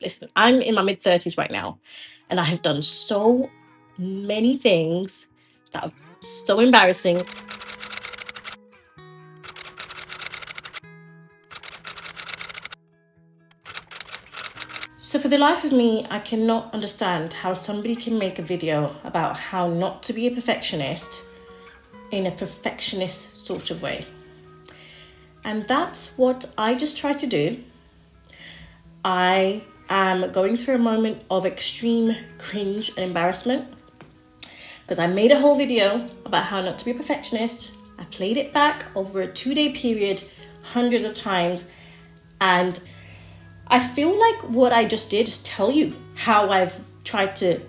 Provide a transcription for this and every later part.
Listen, I'm in my mid-30s right now, and I have done so many things that are so embarrassing. So for the life of me, I cannot understand how somebody can make a video about how not to be a perfectionist in a perfectionist sort of way. And that's what I just try to do. I am going through a moment of extreme cringe and embarrassment because I made a whole video about how not to be a perfectionist. I played it back over a 2-day period hundreds of times, and I feel like what I just did is tell you how I've tried to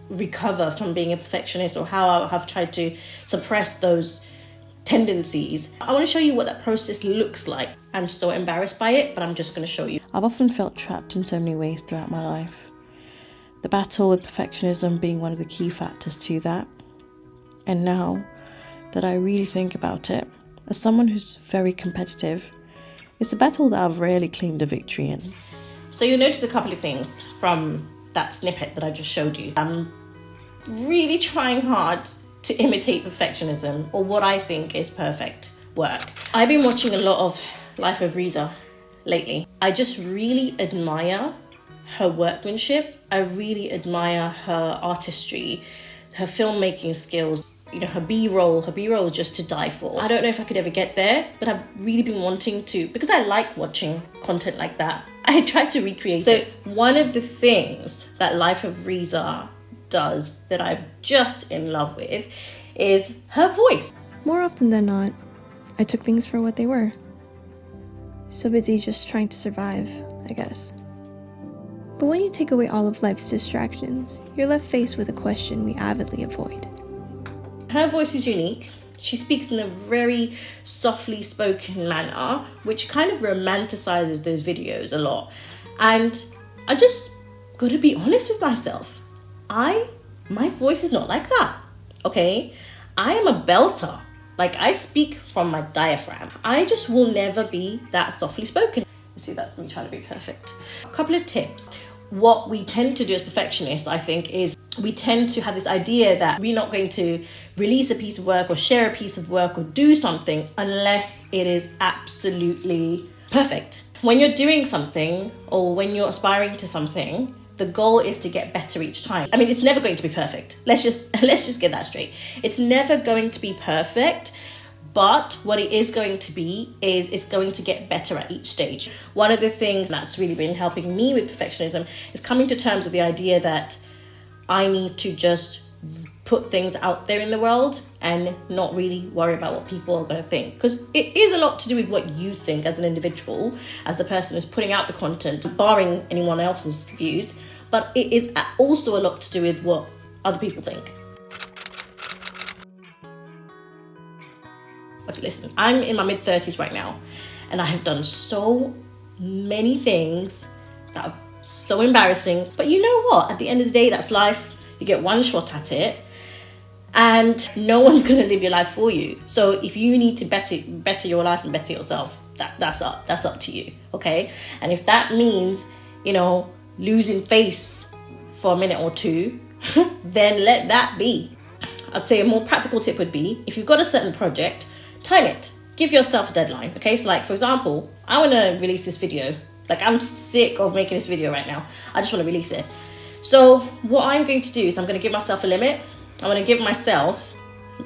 recover from being a perfectionist, or how I have tried to suppress those tendencies. I want to show you what that process looks like. I'm so embarrassed by it, but I'm just going to show you. I've often felt trapped in so many ways throughout my life. The battle with perfectionism being one of the key factors to that. And now that I really think about it, as someone who's very competitive, it's a battle that I've rarely claimed a victory in. So you'll notice a couple of things from that snippet that I just showed you. I'm really trying hard to imitate perfectionism, or what I think is perfect work. I've been watching a lot of Life of Riza lately. I just really admire her workmanship. I really admire her artistry, her filmmaking skills. You know, her B-roll is just to die for. I don't know if I could ever get there, but I've really been wanting to, because I like watching content like that. I tried to recreate it. So one of the things that Life of Riza does that I'm just in love with is her voice. More often than not, I took things for what they were. So busy just trying to survive, I guess. But when you take away all of life's distractions, you're left faced with a question we avidly avoid. Her voice is unique. She speaks in a very softly spoken manner, which kind of romanticizes those videos a lot. And I just gotta be honest with myself. My voice is not like that, okay? I am a belter. Like, I speak from my diaphragm. I just will never be that softly spoken. You see, that's me trying to be perfect. A couple of tips. What we tend to do as perfectionists, I think, is we tend to have this idea that we're not going to release a piece of work or share a piece of work or do something unless it is absolutely perfect. When you're doing something, or when you're aspiring to something, the goal is to get better each time. I mean, it's never going to be perfect. Let's just get that straight. It's never going to be perfect, but what it is going to be is it's going to get better at each stage. One of the things that's really been helping me with perfectionism is coming to terms with the idea that I need to just put things out there in the world and not really worry about what people are going to think. Because it is a lot to do with what you think as an individual, as the person who's putting out the content, barring anyone else's views. But it is also a lot to do with what other people think. Okay, listen, I'm in my mid-30s right now, and I have done so many things that are so embarrassing. But you know what? At the end of the day, that's life. You get one shot at it, and no one's going to live your life for you. So if you need to better your life and better yourself, that's up to you, okay? And if that means, you know, losing face for a minute or two, then let that be. I'd say a more practical tip would be, if you've got a certain project, time it. Give yourself a deadline, okay? So like, for example, I want to release this video. Like, I'm sick of making this video right now. I just want to release it. So what I'm going to do is I'm going to give myself a limit. I'm going to give myself,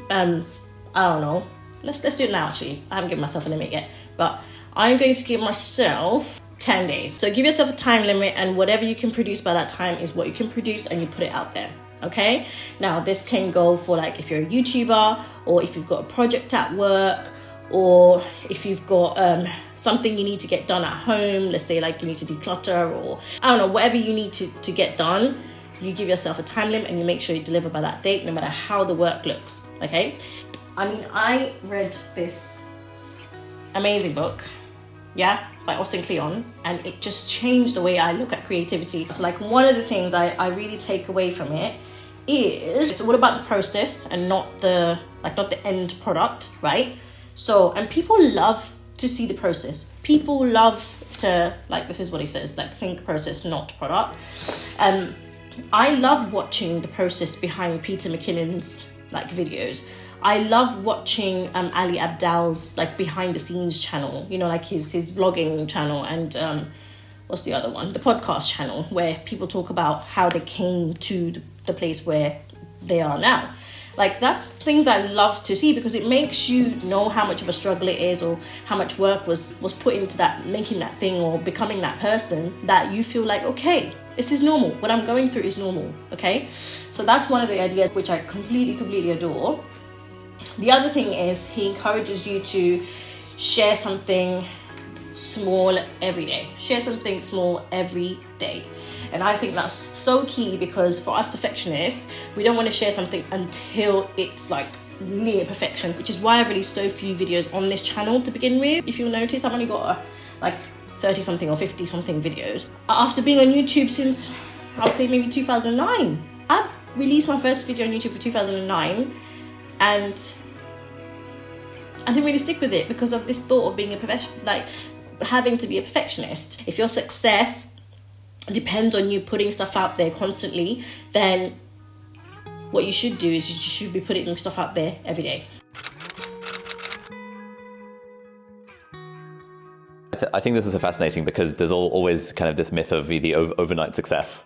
I don't know. Let's do it now, actually. I haven't given myself a limit yet. But I'm going to give myself 10 days. So give yourself a time limit, and whatever you can produce by that time is what you can produce, and you put it out there. Okay? Now, this can go for, like, if you're a YouTuber, or if you've got a project at work, or if you've got something you need to get done at home. Let's say, like, you need to declutter, or I don't know, whatever you need to get done. You give yourself a time limit and you make sure you deliver by that date, no matter how the work looks. Okay? I mean, I read this amazing book, by Austin Kleon, and it just changed the way I look at creativity. So, like, one of the things I really take away from it is it's all about the process and not the end product, right? So, and people love to see the process. People love to, like, this is what he says, like, think process, not product. I love watching the process behind Peter McKinnon's, like, videos. I love watching Ali Abdaal's, like, behind the scenes channel, you know, like his vlogging channel, and what's the other one? The podcast channel, where people talk about how they came to the place where they are now. Like, that's things I love to see, because it makes you know how much of a struggle it is, or how much work was put into that, making that thing or becoming that person, that you feel like, okay, this is normal. What I'm going through is normal, okay? So that's one of the ideas which I completely adore. The other thing is he encourages you to share something small every day. Share something small every day. And I think that's so key, because for us perfectionists, we don't want to share something until it's like near perfection, which is why I released so few videos on this channel to begin with. If you'll notice, I've only got like 30 something or 50 something videos. After being on YouTube since, I'd say maybe 2009. I released my first video on YouTube in 2009, and I didn't really stick with it because of this thought of being a like having to be a perfectionist. If your success depends on you putting stuff out there constantly, then what you should do is you should be putting stuff out there every day. I think this is fascinating, because there's always kind of this myth of the overnight success.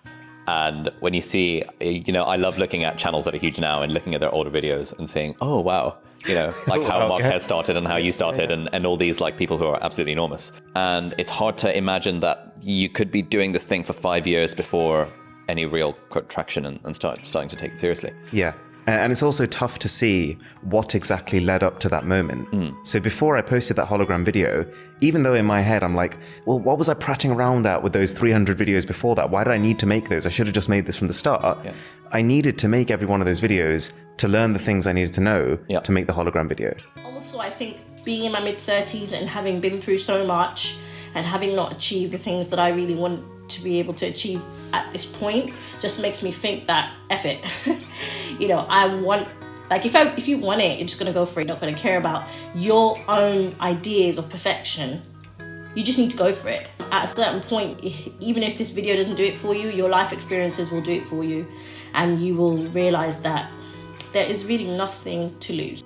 And when you see, you know, I love looking at channels that are huge now and looking at their older videos and saying, oh, wow, you know, like how Mark has started and how you started, and all these like people who are absolutely enormous. And it's hard to imagine that you could be doing this thing for 5 years before any real traction and starting to take it seriously. Yeah. And it's also tough to see what exactly led up to that moment. So before I posted that hologram video, even though in my head I'm like, well, what was I prattling around at with those 300 videos before that? Why did I need to make those? I should have just made this from the start. Yeah. I needed to make every one of those videos to learn the things I needed to know to make the hologram video. Also, I think being in my mid-30s and having been through so much and having not achieved the things that I really want to be able to achieve at this point just makes me think that F it. You know, I want, like, if you want it, you're just going to go for it. You're not going to care about your own ideas of perfection. You just need to go for it. At a certain point, even if this video doesn't do it for you, your life experiences will do it for you. And you will realize that there is really nothing to lose.